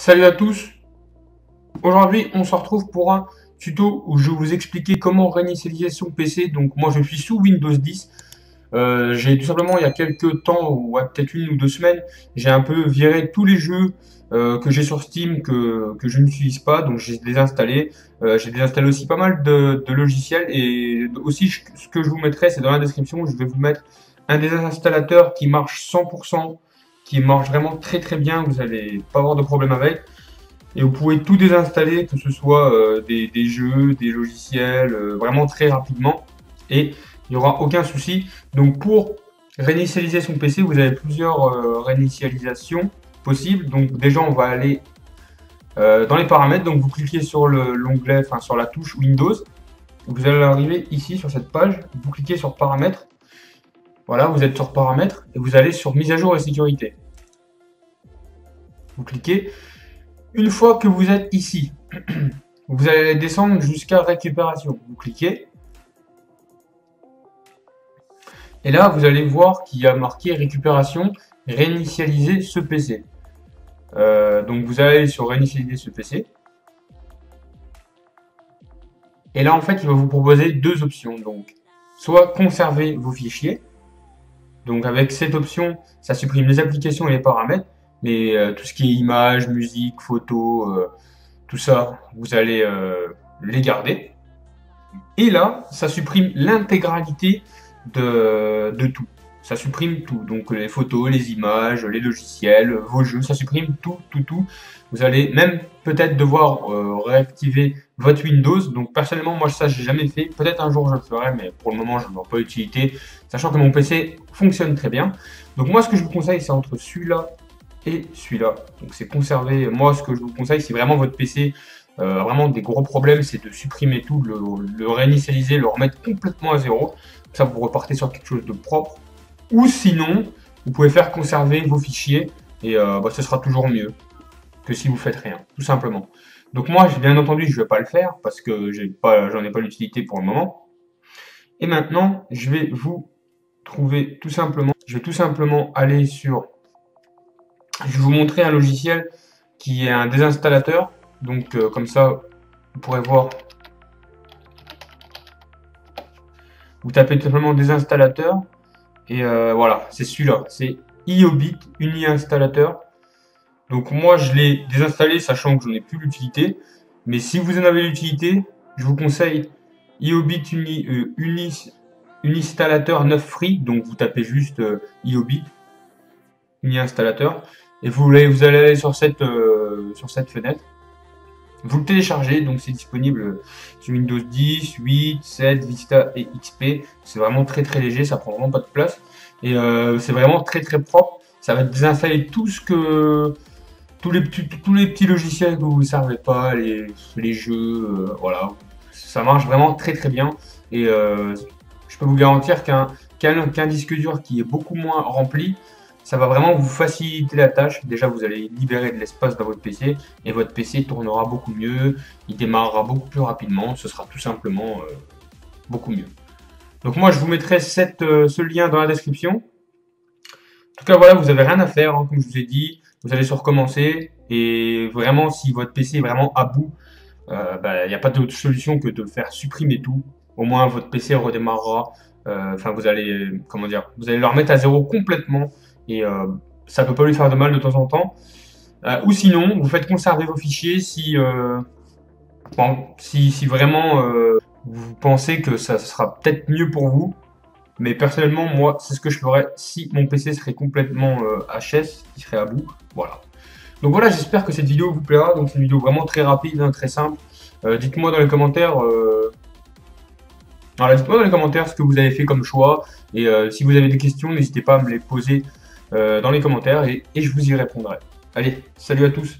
Salut à tous, aujourd'hui on se retrouve pour un tuto où je vais vous expliquer comment réinitialiser son PC. Donc moi je suis sous Windows 10. J'ai tout simplement il y a quelques temps, ou peut-être 1 ou 2 semaines, j'ai un peu viré tous les jeux que j'ai sur Steam que je n'utilise pas, donc j'ai désinstallé. J'ai désinstallé aussi pas mal de logiciels et aussi ce que je vous mettrai c'est dans la description, je vais vous mettre un désinstallateur qui marche 100%, qui marche vraiment très très bien, vous n'allez pas avoir de problème avec. Et vous pouvez tout désinstaller, que ce soit des jeux, des logiciels, vraiment très rapidement. Et il n'y aura aucun souci. Donc pour réinitialiser son PC, vous avez plusieurs réinitialisations possibles. Donc déjà, on va aller dans les paramètres. Donc vous cliquez sur l'onglet, enfin sur la touche Windows. Vous allez arriver ici sur cette page. Vous cliquez sur paramètres. Voilà, vous êtes sur paramètres et vous allez sur mise à jour et sécurité. Vous cliquez. Une fois que vous êtes ici, vous allez descendre jusqu'à récupération. Vous cliquez. Et là, vous allez voir qu'il y a marqué récupération, réinitialiser ce PC. Donc vous allez sur réinitialiser ce PC. Et là, en fait, il va vous proposer deux options. Donc, soit conserver vos fichiers. Donc avec cette option, ça supprime les applications et les paramètres. Mais tout ce qui est images, musique, photos, tout ça, vous allez les garder. Et là, ça supprime l'intégralité de tout. Ça supprime tout. Donc les photos, les images, les logiciels, vos jeux, ça supprime tout, tout, tout. Vous allez même peut-être devoir réactiver votre Windows. Donc personnellement, moi ça, j'ai jamais fait. Peut-être un jour je le ferai, mais pour le moment, je ne vois pas l'utilité, sachant que mon PC fonctionne très bien. Donc moi, ce que je vous conseille, c'est entre celui-là et celui-là. Donc c'est conserver. Moi, ce que je vous conseille, c'est vraiment votre PC. Vraiment des gros problèmes, c'est de supprimer tout, le réinitialiser, le remettre complètement à zéro. Comme ça, vous repartez sur quelque chose de propre. Ou sinon, vous pouvez faire conserver vos fichiers et ce sera toujours mieux que si vous faites rien, tout simplement. Donc moi, bien entendu, je ne vais pas le faire parce que j'en ai pas l'utilité pour le moment. Et maintenant, je vais vous trouver tout simplement. Je vais tout simplement aller sur. Je vais vous montrer un logiciel qui est un désinstallateur. Donc comme ça, vous pourrez voir. Vous tapez tout simplement désinstallateur. Et voilà, c'est celui-là. C'est iObit Uni-Installateur. Donc moi, je l'ai désinstallé, sachant que j'en ai plus l'utilité. Mais si vous en avez l'utilité, je vous conseille iObit Uni-Installateur 9 Free. Donc vous tapez juste iObit Uni-Installateur. Et vous allez aller sur cette fenêtre. Vous le téléchargez, donc c'est disponible sur Windows 10, 8, 7, Vista et XP. C'est vraiment très très léger, ça prend vraiment pas de place. Et c'est vraiment très très propre. Ça va désinstaller tous les petits logiciels que vous ne servez pas, les jeux, voilà. Ça marche vraiment très très bien. Et je peux vous garantir qu'un disque dur qui est beaucoup moins rempli, ça va vraiment vous faciliter la tâche. Déjà, vous allez libérer de l'espace dans votre PC et votre PC tournera beaucoup mieux. Il démarrera beaucoup plus rapidement. Ce sera tout simplement beaucoup mieux. Donc moi, je vous mettrai ce lien dans la description. En tout cas, voilà, vous n'avez rien à faire, hein, comme je vous ai dit. Vous allez sur recommencer. Et vraiment, si votre PC est vraiment à bout, il n'y a pas d'autre solution que de le faire supprimer tout. Au moins, votre PC redémarrera. Enfin, vous allez, comment dire, vous allez le remettre à zéro complètement. Et ça peut pas lui faire de mal de temps en temps. Ou sinon, vous faites conserver vos fichiers si vraiment vous pensez que ça sera peut-être mieux pour vous. Mais personnellement, moi, c'est ce que je ferais si mon PC serait complètement HS, qui serait à bout. Voilà. Donc voilà, j'espère que cette vidéo vous plaira. Donc c'est une vidéo vraiment très rapide, hein, très simple. Dites-moi dans les commentaires. Dites-moi dans les commentaires ce que vous avez fait comme choix. Et si vous avez des questions, n'hésitez pas à me les poser dans les commentaires et je vous y répondrai. Allez, salut à tous!